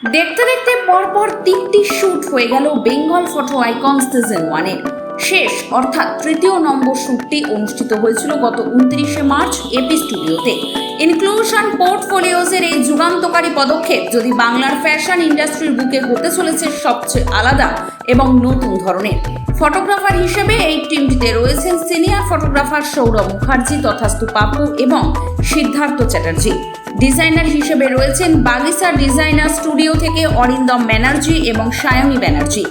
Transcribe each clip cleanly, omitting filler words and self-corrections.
দেখতে দেখতে পরপর 3টি শুট হয়ে গেল বেঙ্গল ফটো আইকন সিজন 1-এর শেষ অর্থাৎ তৃতীয় নম্বর শুটটি অনুষ্ঠিত হয়েছিল গত 29শে মার্চ এপি স্টুডিওতে। ইনক্লুশন পোর্টফোলিওজের এই যুগান্তকারী পদক্ষেপ যদি বাংলার ফ্যাশন ইন্ডাস্ট্রির বুকে হতে চলেছে সবচেয়ে আলাদা এবং নতুন ধরনের। ফটোগ্রাফার হিসেবে এই টিমটিতে রয়েছেন সিনিয়র ফটোগ্রাফার সৌরভ মুখার্জি তথাস্তু পাপু এবং সিদ্ধার্থ চ্যাটার্জি। ডিজাইনার হিসেবে রয়েছেন বাগিসা ডিজাইনার স্টুডিও থেকে অরিন্দম ব্যানার্জি এবং সায়নী ব্যানার্জি।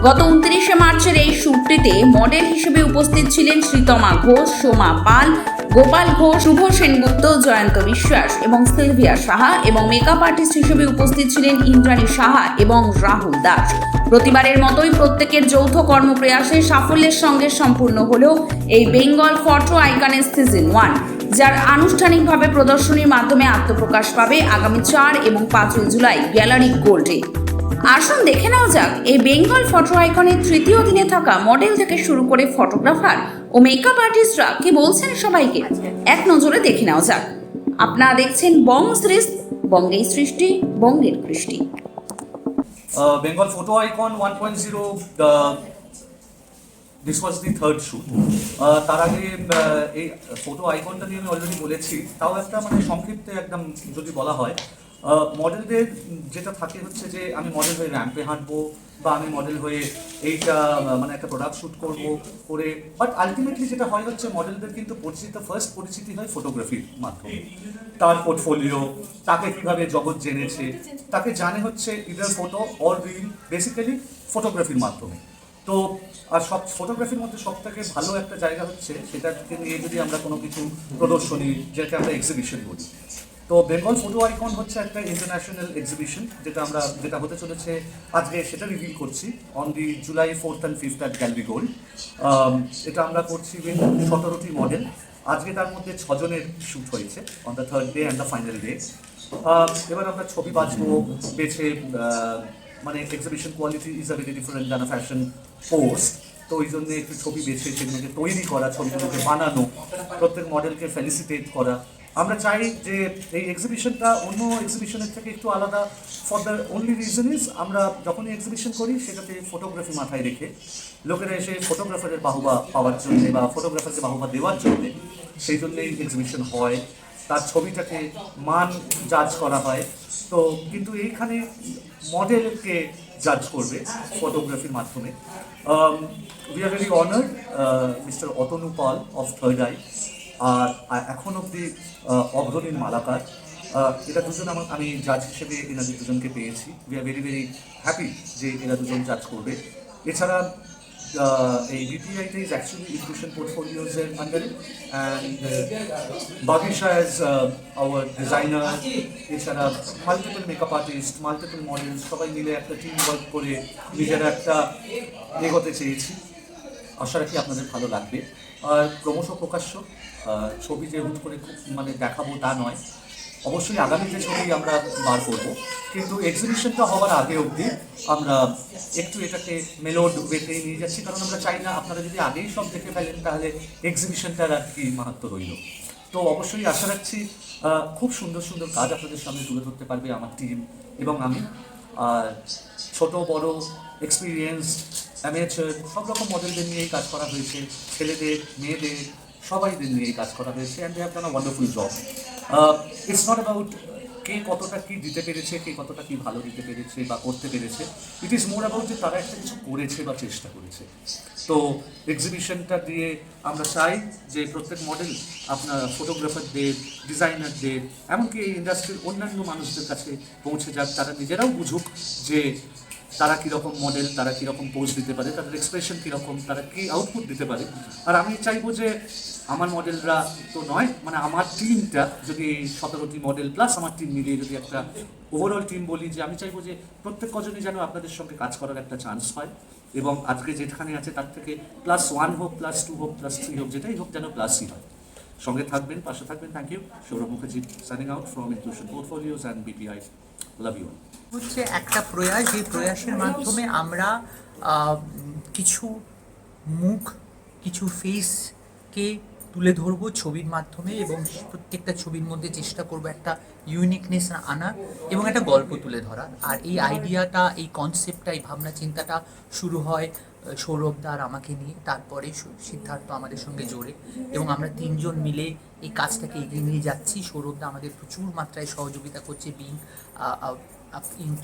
গত 29শে মার্চের এই শ্যুটটিতে মডেল হিসেবে উপস্থিত ছিলেন শ্রীতমা ঘোষ, সোমা পাল, গোপাল ঘোষ, শুভ সেনগুপ্ত, জয়ন্ত বিশ্বাস এবং সিলভিয়া সাহা, এবং মেকআপ আর্টিস্ট হিসেবে উপস্থিত ছিলেন ইন্দ্রাণী সাহা এবং রাহুল দাস। প্রতিবারের মতোই প্রত্যেকের যৌথ কর্মপ্রয়াসে সাফল্যের সঙ্গে সম্পূর্ণ হলেও এই বেঙ্গল ফটো আইকনের সিজন 1, যার আনুষ্ঠানিকভাবে প্রদর্শনীর মাধ্যমে আত্মপ্রকাশ পাবে আগামী 4 এবং 5 জুলাই গ্যালারি গোল্ডে। আসুন দেখে নেওয়া যাক এই বেঙ্গল ফটো আইকনের তৃতীয় দিনে থাকা মডেল থেকে শুরু করে ফটোগ্রাফার ও মেকআপ আর্টিস্টরা কি বলছেন সবাইকে। এক নজরে দেখে নেওয়া যাক। আপনারা দেখছেন বঙ্গশ্রেষ্ঠ, বঙ্গের সৃষ্টি, বঙ্গের কৃষ্টি। Bengal Photo Icon 1.0, this was the third shoot. তার আগে এই ফটো আইকনটা নিয়ে আমি অলরেডি বলেছি, তাও একটা মানে সংক্ষিপ্তে একদম যদি বলা হয়, মডেলদের যেটা থাকে হচ্ছে যে আমি মডেল হয়ে র্যাম্পে হাঁটবো বা আমি মডেল হয়ে এইটা মানে একটা প্রোডাক্ট শ্যুট করবো করে, বাট আলটিমেটলি যেটা হয় হচ্ছে মডেলদের কিন্তু ফার্স্ট পরিচিতি হয় ফটোগ্রাফির মাধ্যমে। তার পোর্টফোলিও, তাকে কীভাবে জগৎ জেনেছে, তাকে জানে হচ্ছে either photo or reel, basically ফটোগ্রাফির মাধ্যমে। তো আর সব ফটোগ্রাফির মধ্যে সব থেকে ভালো একটা জায়গা হচ্ছে সেটাকে নিয়ে যদি আমরা কোনো কিছু প্রদর্শনী, যেটাকে আমরা এক্সিবিশন বলি, তো বেঙ্গল ফটো আইকন হচ্ছে একটা ইন্টারন্যাশনাল এক্সিবিশন যেটা হতে চলেছে আজকে সেটা রিভিল করছি on the July 4th and 5th at gallery gold. এটা আমরা করছি 17টি মডেল। আজকে তার মধ্যে 6 জনের শ্যুট হয়েছে on the third day and the final day. এবার আমরা ছবি বাঁচবো বেছে, মানে exhibition quality is a very different than a fashion post. তো ওই জন্য একটু ছবি বেছে সেগুলোকে তৈরি করা, ছবিগুলোকে বানানো, প্রত্যেক মডেলকে ফেলিসিটেট করা। আমরা চাই যে এই এক্সিবিশনটা অন্য এক্সিবিশনের থেকে একটু আলাদা, for the only reason is আমরা যখনই এক্সিবিশন করি সেটাতে ফটোগ্রাফি মাথায় রেখে লোকেরা এসে ফটোগ্রাফারের বাহুবা পাওয়ার জন্যে বা ফটোগ্রাফারকে বাহুবা দেওয়ার জন্যে, সেই জন্যেই এক্সিবিশন হয়। তার ছবিটাকে মান জাজ করা হয়। তো কিন্তু এইখানে মডেলকে জাজ করবে ফটোগ্রাফির মাধ্যমে। We are very honoured, mister Atanu Pal of third eye আর এখন অবধি অগ্রণীর মালাকার, এরা দুজন আমি জাজ হিসেবে এনাদের দুজনকে পেয়েছি। We are very very happy যে এরা দুজন জাজ করবে। এছাড়া এই বিপিআইতে ইজ অ্যাকচুয়ালি ইনক্লুশন পোর্টফোলিওজের আন্ডারে, and Bagisa as our designer. এছাড়া multiple makeup artist, multiple models, সবাই মিলে একটা টিম ওয়ার্ক করে নিজেরা একটা এগোতে চেয়েছি। আশা রাখি আপনাদের ভালো লাগবে। আর ক্রমশ প্রকাশ্য ছবি যে হুট করে খুব মানে দেখাবো তা নয়, অবশ্যই আগামীতে ছবি আমরা বার করবো, কিন্তু এক্সিবিশনটা হওয়ার আগে অবধি আমরা একটু এটাকে মেলোড ওয়েতে নিয়ে যাচ্ছি, কারণ আমরা চাই না আপনারা যদি আগেই সব দেখে ফেলেন তাহলে এক্সিবিশনটার আর কি মাহাত্ম রইল। তো অবশ্যই আশা রাখছি খুব সুন্দর সুন্দর কাজ আপনাদের সামনে তুলে ধরতে পারবে আমার টিম এবং আমি। আর ছোট বড় এক্সপিরিয়েন্স, অ্যামেচার, সব রকম মডেলদের নিয়েই কাজ করা হয়েছে, ছেলেদের মেয়েদের সবাইদের নিয়েই কাজ করা হয়েছে, and they have done a wonderful job. It's not about কে কতটা কী দিতে পেরেছে, কে কতটা কী ভালো দিতে পেরেছে বা করতে পেরেছে। ইট ইজ মোর অ্যাবাউট যে তারা একটা কিছু করেছে বা চেষ্টা করেছে। তো এক্সিবিশনটা দিয়ে আমরা চাই যে প্রত্যেক মডেল আপনার ফটোগ্রাফারদের, ডিজাইনারদের, এমনকি এই ইন্ডাস্ট্রির অন্যান্য মানুষদের কাছে পৌঁছে যাক, তারা নিজেরাও বুঝুক যে তারা কীরকম মডেল, তারা কীরকম পোজ দিতে পারে, তাদের এক্সপ্রেশন কীরকম, তারা কী আউটপুট দিতে পারে। আর আমি চাইবো যে আমার মডেলরা তো নয়, মানে আমার টিমটা যদি 17টি মডেল প্লাস আমার টিম মিলিয়ে যদি একটা ওভারঅল টিম বলি, যে আমি চাইবো যে প্রত্যেক কজনই যেন আপনাদের সঙ্গে কাজ করার একটা চান্স পায়, এবং আজকে যেখানে আছে তার থেকে +1 হোক, +2 হোক, +3 হোক, যেটাই হোক যেন প্লাসই হয়। সঙ্গে থাকবেন, পাশে থাকবেন। Thank you. Sourav Mukherjee signing out from inclusion portfolios and BPI. Love you. হচ্ছে একটা প্রয়াস, যে প্রয়াসের মাধ্যমে আমরা কিছু মুখ, কিছু ফেসকে তুলে ধরবো ছবির মাধ্যমে এবং প্রত্যেকটা ছবির মধ্যে চেষ্টা করবো একটা ইউনিকনেস আনার এবং একটা গল্প তুলে ধরার। আর এই আইডিয়াটা, এই কনসেপ্টটা, এই ভাবনা চিন্তাটা শুরু হয় সৌরভদা আর আমাকে নিয়ে, তারপরে সিদ্ধার্থ আমাদের সঙ্গে জোরে, এবং আমরা তিনজন মিলে এই কাজটাকে এগিয়ে নিয়ে যাচ্ছি। সৌরভদা আমাদের প্রচুর মাত্রায় সহযোগিতা করছে, being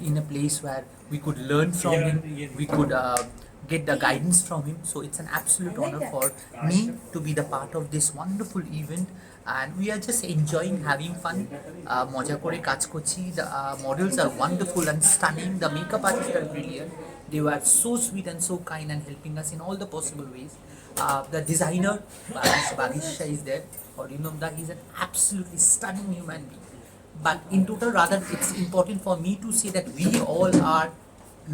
in a place where we could learn from him, we could get the guidance from him. So it's an absolute honor for me to be the part of this wonderful event, and we are just enjoying having fun. Moja kore kaj korchi. The models are wonderful and stunning. The makeup artists are brilliant. They were so sweet and so kind and helping us in all the possible ways. The designer Bagisha is there. Or you know that he's an absolutely stunning human being. But in total, rather, it's important for me to say that we all are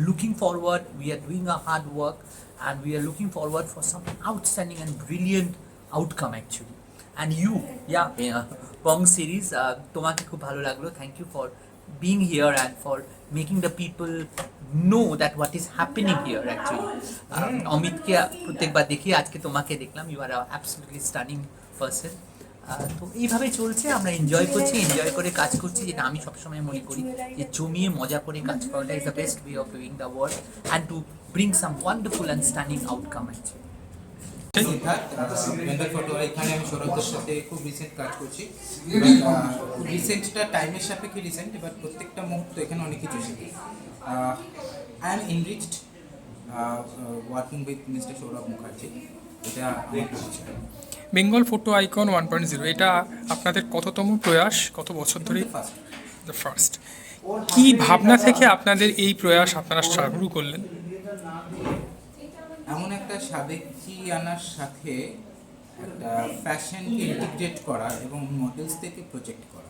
looking forward, we are doing our hard work, and we are looking forward for some outstanding and brilliant outcome actually. And you, Pong series, tomake khub bhalo laglo. Thank you for being here and for making the people know that what is happening here actually. Amit ke protekbar dekhi, ajke tomake dekhlam, you are an absolutely stunning person. তো এইভাবে চলছে, আমরা enjoy করছি, enjoy করে কাজ করছি, যেটা আমি সবসময় মনে করি যে জমিয়ে মজা করে কাজ করাটা is the best way of doing the work and to bring some wonderful and stunning outcome actually. Siddhartha Bengal photo, এখানে আমি সৌরভদের সাথে খুব রিসেন্ট কাজ করছি। খুব রিসেন্টটা টাইমের সাপেক্ষে রিসেন্ট, এবার প্রত্যেকটা মুহূর্ত এখানে অনেক কিছু শিখি। I am enriched working with mister Sourav Mukherjee, এটা আমার পরিচয়। বেঙ্গল ফটো আইকন 1.0 এটা আপনাদের কততম প্রয়াস, কত বছর ধরে? The first. কি ভাবনা থেকে আপনাদের এই প্রয়াস আপনারা শুরু করলেন? এমন একটা সাবেকি আনার সাথে একটা ফ্যাশনকে ইন্টিগ্রেট করা এবং মডেলস থেকে প্রজেক্ট করা।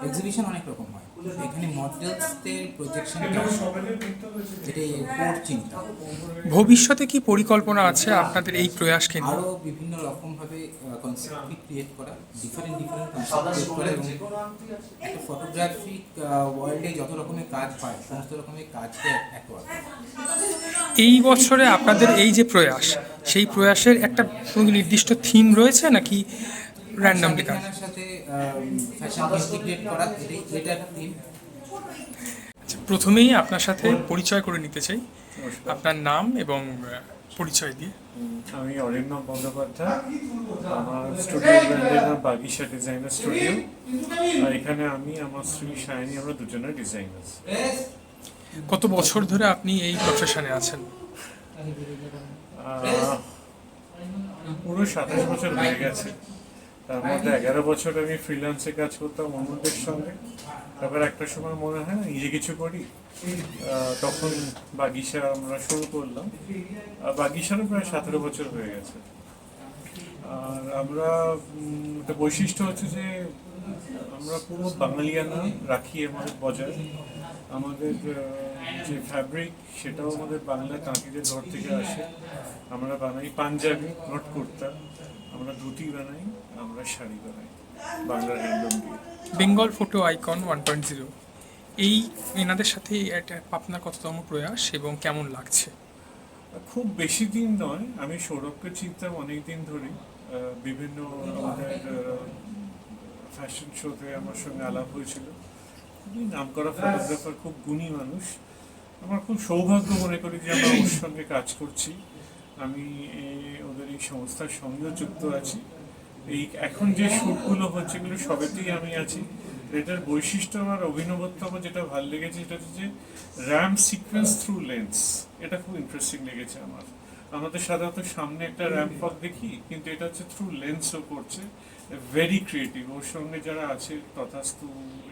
এক্সিবিশন অনেক রকম হয়, এখানে মডেলসদের প্রজেকশন এটাই কোর চিন্তা। ভবিষ্যতে কি পরিকল্পনা আছে আপনাদের এই প্রয়াসকে নিয়ে? আরও বিভিন্ন রকমভাবে কনসেপ্ট ক্রিয়েট করা, ডিফারেন্ট কনসেপ্ট ক্রিয়েট করা, এবং একটা ফটোগ্রাফিক ওয়ার্ল্ডে যত রকমের কাজ হয় সমস্ত রকমের কাজকে অ্যাকোয়ার। এই বছরে আপনাদের এই যে প্রয়াস, সেই প্রয়াসের একটা কোনো নির্দিষ্ট থিম রয়েছে নাকি র্যান্ডমলি কাজ? ফ্যাশনের সাথে ফ্যাশনকে ইন্টিগ্রেট করা, এটার থিম। প্রথমেই আপনার সাথে পরিচয় করে নিতে চাই, আপনার নাম এবং পরিচয় দিয়ে। আমি অরিন্দম বন্দ্যোপাধ্যায়, আমার স্টুডিও ব্র্যান্ডের নাম বাগিশা ডিজাইনার স্টুডিও, আর এখানে আমি আমার স্ত্রী সায়নী, আমরা দুজনের ডিজাইনার্স। কত বছর ধরে আপনি এই প্রফেশনে আছেন? পুরো 27 বছর হয়ে গেছে। তার মধ্যে 11 বছর আমি ফ্রিল্যান্সে কাজ করতাম অন্যদের সঙ্গে। তারপর একটা সময় মনে হয় নিজে কিছু করি, তখন বাগিশা আমরা শুরু করলাম। বাগিশারও প্রায় 17 বছর হয়ে গেছে। আর আমরা একটা বৈশিষ্ট্য হচ্ছে যে আমরা পুরো বাঙালিয়ানা রাখি আমাদের বজায়। আমাদের যে ফ্যাব্রিক সেটাও আমাদের বাংলা তাঁতিদের ঘর থেকে আসে। আমরা বানাই পাঞ্জাবি, নট কুর্তা, আমরা ধুতি বানাই, আমরা শাড়ি বানাই বাংলার হ্যান্ডলুম দিয়ে। বেঙ্গল ফটো আইকন 1.0 এই এনাদের সাথে এটা আপনার কততম প্রয়াস এবং কেমন লাগছে? খুব বেশি দিন নয়, আমি সৌরভকে চিনতাম অনেক দিন ধরেই। বিভিন্ন আমাদের ফ্যাশন শোতে আমার সঙ্গে আলাপ হয়েছিল। খুবই নামকরা ফটোগ্রাফার, খুব গুণী মানুষ। আমার খুব সৌভাগ্য মনে করি যে আমরা ওর সঙ্গে কাজ করছি। আমি ওদের এই সংস্থার সঙ্গেও যুক্ত আছি। এই এখন যে শ্যুটগুলো হচ্ছে এগুলো সবেতেই আমি আছি। এটার বৈশিষ্ট্য আর অভিনবত্ব আমার যেটা ভালো লেগেছে এটা হচ্ছে যে র্যাম সিকোয়েন্স থ্রু লেন্স, এটা খুব ইন্টারেস্টিং লেগেছে আমার। আমাদের সাধারণত সামনে একটা র্যাম্প ওয়াক দেখি, কিন্তু এটা হচ্ছে থ্রু লেন্সও করছে। Very creative. ওর সঙ্গে যারা আছে তথাস্তু,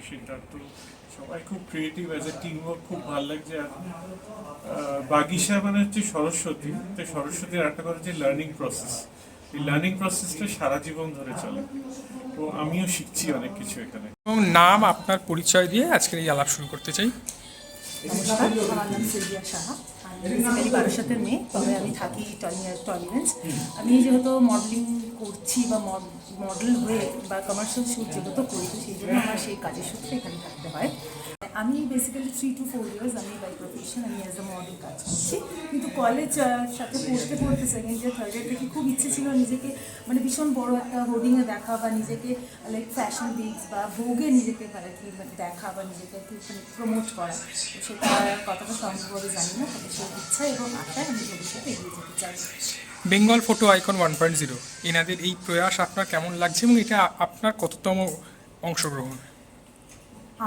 সিদ্ধার্থ, সবাই খুব creative. As a team work খুব ভালো লাগছে। আর বাগিশা মানে হচ্ছে সরস্বতী, তো সরস্বতীর একটা কথা হচ্ছে লার্নিং প্রসেস। এই লার্নিং প্রসেসটা সারা জীবন ধরে চলে। তো আমিও শিখছি অনেক কিছু এখানে। এবং নাম, আপনার পরিচয় দিয়ে আজকের এই আলাপ শুরু করতে চাই। নমস্কার, আমার নাম সিলভিয়া সাহা। আমি বেসিক্যালি বারাসাতের মেয়ে, তবে আমি থাকি টলিগঞ্জ। আমি যেহেতু মডেলিং করছি বা মডেল হয়ে বা কমার্শিয়াল শ্যুট যেহেতু করি, তো সেই জন্য আমার সেই কাজের সূত্রে এখানে থাকতে হয়। আমি বেসিক্যালি 3 to 4 ইয়ার্স আমি বাই প্রফেশন আমি অ্যাজ এ মডেল কাজ করছি, কিন্তু কলেজ সাথে পড়তে সেকেন্ড ইয়ার থার্ড ইয়ার থেকে খুব ইচ্ছে ছিল নিজেকে মানে ভীষণ বড় একটা হোর্ডিংয়ে দেখা বা নিজেকে লাইক ফ্যাশন উইকস বা ভোগে নিজেকে মানে কি দেখা বা নিজেকে প্রমোট করা। তো সেটা কতটা সম্ভব জানি না, তবে সেই ইচ্ছা এবং আশায় আমি ভবিষ্যতে এগিয়ে যেতে চাই। বেঙ্গল ফটো আইকন 1.0 এনাদের এই প্রয়াস আপনার কেমন লাগছে এবং এটা আপনার কততম অংশগ্রহণ?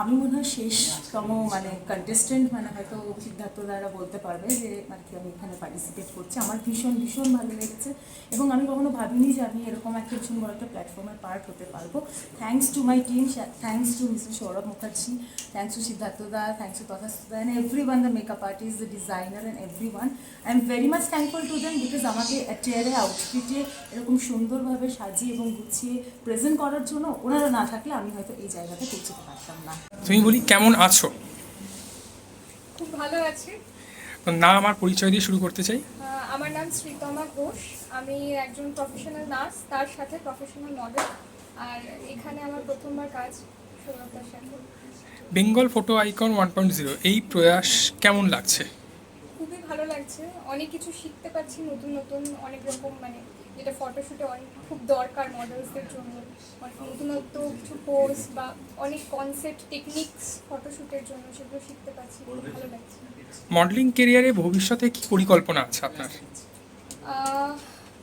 আমি মনে হয় শেষতম মানে কন্টেস্টেন্ট, মানে হয়তো সিদ্ধার্থ দ্বারা বলতে পারবে যে আর কি আমি এখানে পার্টিসিপেট করছি। আমার ভীষণ ভীষণ ভালো লেগেছে এবং আমি কখনো ভাবিনি যে আমি এরকম একটা ভীষণ বড় একটা প্ল্যাটফর্মের পার্ট হতে পারবো। Thanks to my team, thanks to mister Sourav Mukherjee, thanks to Siddhartha da, thanks to Tatha and everyone, the makeup artist, the designer and everyone. I am very much thankful to them because আমাকে অ্যাটেয়ারে আউটফিটে এরকম সুন্দরভাবে সাজিয়ে এবং গুছিয়ে প্রেজেন্ট করার জন্য ওনারা না থাকলে আমি হয়তো এই জায়গাতে পৌঁছতে পারতাম না। তুমি বলি কেমন আছো? খুব ভালো আছি। না আমার পরিচয় দিয়ে শুরু করতে চাই। আমার নাম শ্রীতমা ঘোষ, আমি একজন প্রফেশনাল নার্স, তার সাথে প্রফেশনাল মডেল। আর এখানে আমার প্রথমবার কাজ সৌরভদার সাথে। বেঙ্গল ফটো আইকন 1.0 এই প্রয়াস কেমন লাগছে? খুবই ভালো লাগছে, অনেক কিছু শিখতে পারছি, নতুন নতুন অনেক রকম মানে যেটা ফটোশ্যুটে অনেক খুব দরকার মডেলসদের জন্য, অনেক নতুনত্ব কিছু পোজ বা অনেক কনসেপ্ট টেকনিক্স ফটোশ্যুটের জন্য সেগুলো শিখতে পারছি, খুব ভালো লাগছে। মডেলিং কেরিয়ারে ভবিষ্যতে কি পরিকল্পনা আছে আপনার?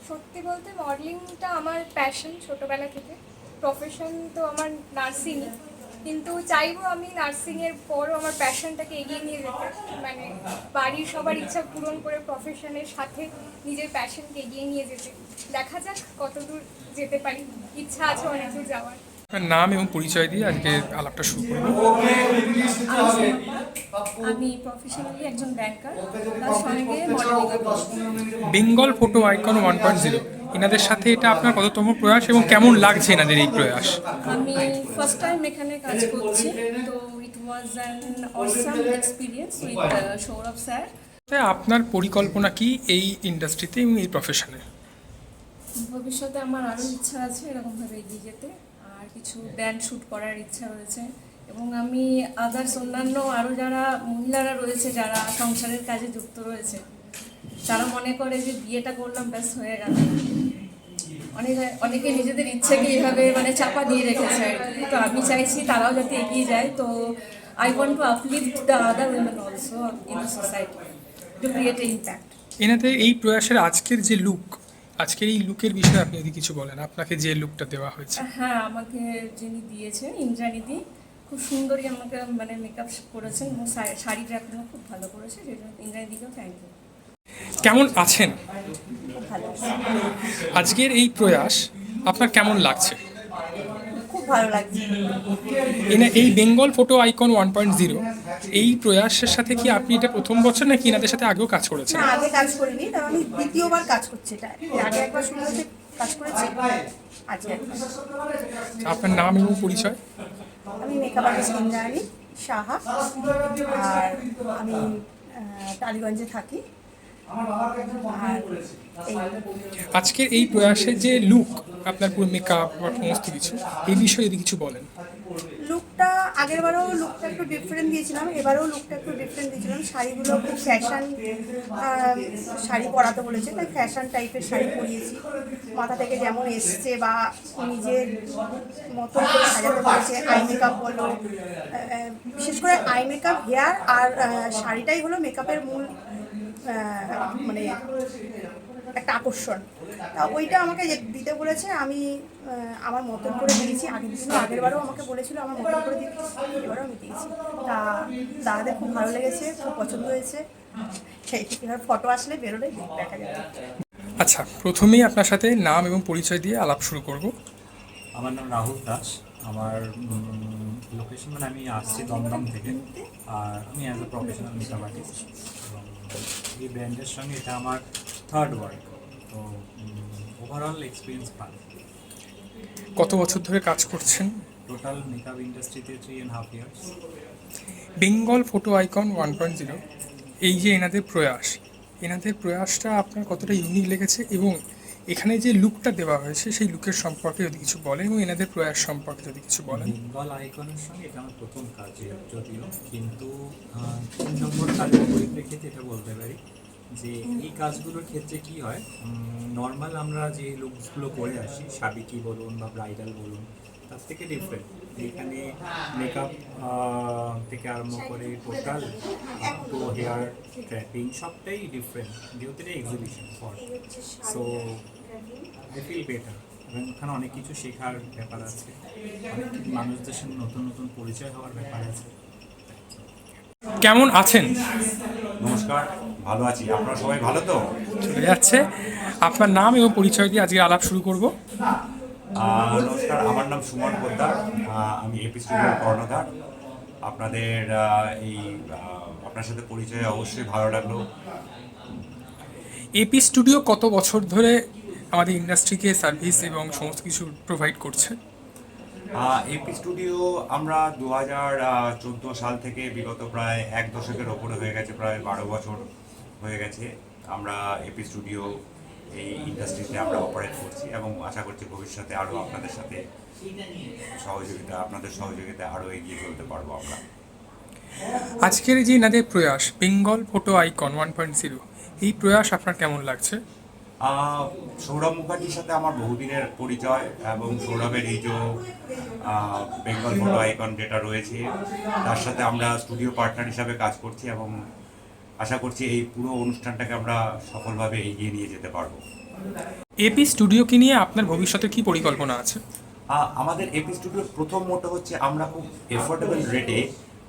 সত্যি বলতে মডেলিংটা আমার প্যাশন ছোটোবেলা থেকে, প্রফেশন তো আমার নার্সিংই, কিন্তু চাইবো আমি নার্সিংয়ের পরও আমার প্যাশনটাকে এগিয়ে নিয়ে যেতে, মানে বাড়ির সবার ইচ্ছা পূরণ করে প্রফেশনের সাথে নিজের প্যাশনকে এগিয়ে নিয়ে যেতে। দেখা যাক কতদূর যেতে পারি, ইচ্ছা আছে অনেক দূর যাওয়ার। আপনার নাম এবং পরিচয় দিয়ে আজকে আলাপটা শুরু করব। আমি প্রফেশনালি একজন ব্যাংকার, তার সঙ্গে মডেলিং করছি। বেঙ্গল ফটো আইকন 1.0 এনাদের সাথে এটা আপনার কততম প্রয়াস এবং কেমন লাগছে এনাদের এই প্রয়াস? আমি ফার্স্ট টাইম এখানে কাজ করছি, তো it was an awesome experience with Sourav sir. আপনার পরিকল্পনা কি এই ইন্ডাস্ট্রিতে এবং এই প্রফেশনে? ভবিষ্যতে আমার আরও ইচ্ছা আছে এরকমভাবে এগিয়ে যেতে, আর কিছু ব্র্যান্ড শ্যুট করার ইচ্ছা রয়েছে, এবং আমি আদার্স অন্যান্য আরও যারা মহিলারা রয়েছে যারা সংসারের কাজে যুক্ত রয়েছে, তারা মনে করে যে বিয়েটা করলাম ব্যাস হয়ে গেল, অনেকে নিজেদের ইচ্ছেকে এইভাবে মানে চাপা দিয়ে রেখেছে আর কি। তো আমি চাইছি তারাও যাতে এগিয়ে যায়। তো I want to uplift the other women also in the society to create a impact. এনাদের এই প্রয়াসের আজকের যে লুক, আজকের এই লুকের বিষয়ে আপনি যদি কিছু বলেন, আপনাকে যে লুকটা দেওয়া হয়েছে। হ্যাঁ, আমাকে যিনি দিয়েছেন ইন্দ্রাণীদি খুব সুন্দরই আমাকে মানে মেকআপ করেছেন এবং শাড়িটা এখনো খুব ভালো করেছে, সেই জন্য ইন্দ্রাণীদিকেও থ্যাংক ইউ। কেমন আছেন? খুব ভালো, আজকের এই প্রয়াস আপনার কেমন লাগছে? খুব ভালো লাগছে। এই বেঙ্গল ফটো আইকন 1.0 এই প্রয়াসের সাথে কি আপনি এটা প্রথম বছর নাকি এনাদের সাথে আগেও কাজ করেছেন? না, আগে কাজ করিনি, কারণ আমি দ্বিতীয়বার কাজ করছি। এটা এর আগে একবার শুরুতে কাজ করেছি, আজকে একবার। আপনার নাম এবং পরিচয়? আমি মেকআপ আর্টিস্ট ইন্দ্রাণী সাহা, আর আমি টালিগঞ্জে থাকি। আর আজকের এই প্রয়াসের যে লুক, আপনার পুরো মেকআপ বা সমস্ত কিছু, এই বিষয়ে যদি কিছু বলেন। লুকটা আগেরবারও লুকটা একটু ডিফারেন্ট দিয়েছিলাম, এবারেও লুকটা একটু ডিফারেন্ট দিয়েছিলাম। শাড়িগুলো খুব ফ্যাশন শাড়ি পরাতে বলেছে, তাই ফ্যাশন টাইপের শাড়ি পরিয়েছি। মাথা থেকে যেমন এসছে বা নিজের মতো করে সাজাতে বলেছে, আই মেকআপ বলো, বিশেষ করে আই মেকআপ, হেয়ার আর শাড়িটাই হলো মেকআপের মূল মানে একটা আকর্ষণ। তা ওইটা আমাকে দিতে বলেছে, আমি আমার মতন করে দিয়েছি। আগেরবারও আমাকে বলেছিল আমার মতন করে দিতে, এবারও আমি দিয়েছি। তা দাদাদের খুব ভালো লেগেছে, খুব পছন্দ হয়েছে। সেই থেকে ফটো আসলে বেরোলে দেখা যাবে। আচ্ছা, প্রথমেই আপনার সাথে নাম এবং পরিচয় দিয়ে আলাপ শুরু করব। আমার নাম রাহুল দাস। আমার লোকেশন মানে আমি আসছি দমদম থেকে, আর আমি as a professional makeup artist, এবং এই ব্র্যান্ডের সঙ্গে এটা আমার থার্ড ওয়ার্ক। তো ওভারঅল এক্সপিরিয়েন্স ভালো। কত বছর ধরে কাজ করছেন? টোটাল মেকআপ ইন্ডাস্ট্রিতে 3.5 ইয়ার্স। বেঙ্গল ফটো আইকন 1.0 এই যে এনাদের প্রয়াসটা আপনার কতটা ইউনিক লেগেছে এবং এখানে যে লুকটা দেওয়া হয়েছে সেই লুকের সম্পর্কে যদি কিছু বলেন এবং এনাদের প্রয়াস সম্পর্কে যদি কিছু বলেন। বেঙ্গল আইকনের সঙ্গে এটা আমার প্রথম কাজ যদিও, কিন্তু 3 নম্বর কাজের পরিপ্রেক্ষিতে এটা বলতে পারি যে এই কাজগুলোর ক্ষেত্রে কি হয়, নর্মাল আমরা যে লুকসগুলো করে আসি, সাবিকি বলুন বা ব্রাইডাল বলুন, তার থেকে ডিফারেন্ট। এখানে মেকআপ থেকে আরম্ভ করে টোটাল তো হেয়ার ট্র্যাপিং সবটাই ডিফারেন্ট, যেহেতু এটা exhibition for, so I feel better. এবং এখানে অনেক কিছু শেখার ব্যাপার আছে, অনেক মানুষদের সঙ্গে নতুন নতুন পরিচয় হওয়ার ব্যাপার আছে। কেমন আছেন? নমস্কার, ভালো আছি। আপনারা সবাই ভালো তো? চলে যাচ্ছে। আপনার নাম এবং পরিচয় দিয়ে আজকে আলাপ শুরু করব। নমস্কার, আমার নাম সুমন পোদ্দার, আমি এপি স্টুডিওর কর্ণধার। আপনাদের আপনার সাথে পরিচয় অবশ্যই ভালো লাগলো। এপি স্টুডিও কত বছর ধরে আমাদের ইন্ডাস্ট্রিকে সার্ভিস এবং সমস্ত কিছু প্রোভাইড করছে? এপি স্টুডিও আমরা 2014 সাল থেকে বিগত প্রায় 1 দশকের ওপরে হয়ে গেছে, প্রায় 12 বছর হয়ে গেছে আমরা এপি স্টুডিও এই ইন্ডাস্ট্রিতে আমরা অপারেট করছি, এবং আশা করছি ভবিষ্যতে আরও আপনাদের সাথে আপনাদের সহযোগিতা আরও এগিয়ে চলতে পারবো আমরা। আজকের যে এনাদের প্রয়াস বেঙ্গল ফটো আইকন 1.0, এই প্রয়াস আপনার কেমন লাগছে? সৌরভ মুখার্জির সাথে আমার বহুদিনের পরিচয়, এবং সৌরভের এই যে বেঙ্গল ফটো আইকন যেটা রয়েছে তার সাথে আমরা স্টুডিও পার্টনার হিসাবে কাজ করছি, এবং আশা করছি এই পুরো অনুষ্ঠানটাকে আমরা সফলভাবে এগিয়ে নিয়ে যেতে পারবো। এপি স্টুডিওকে নিয়ে আপনার ভবিষ্যতে কি পরিকল্পনা আছে? আমাদের এপি স্টুডিওর প্রথম মোটো হচ্ছে আমরা খুব এফোর্ডেবল রেটে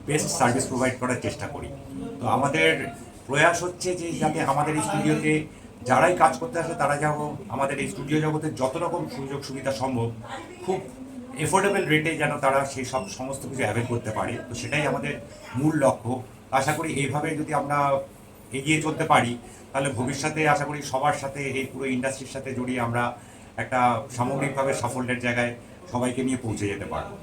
বেস্ট সার্ভিস প্রোভাইড করার চেষ্টা করি। তো আমাদের প্রয়াস হচ্ছে যে যাতে আমাদের এই স্টুডিওতে যারাই কাজ করতে আসে তারা যেন আমাদের এই স্টুডিও জগতে যত রকম সুযোগ সুবিধা সম্ভব খুব এফোর্ডেবল রেটে যেন তারা সেই সমস্ত কিছু অ্যাভেল করতে পারে। তো সেটাই আমাদের মূল লক্ষ্য। আশা করি এইভাবে যদি আমরা এগিয়ে চলতে পারি তাহলে ভবিষ্যতে আশা করি সবার সাথে, এই পুরো ইন্ডাস্ট্রির সাথে জড়িয়ে আমরা একটা সামগ্রিকভাবে সাফল্যের জায়গায় সবাইকে নিয়ে পৌঁছে যেতে পারবো।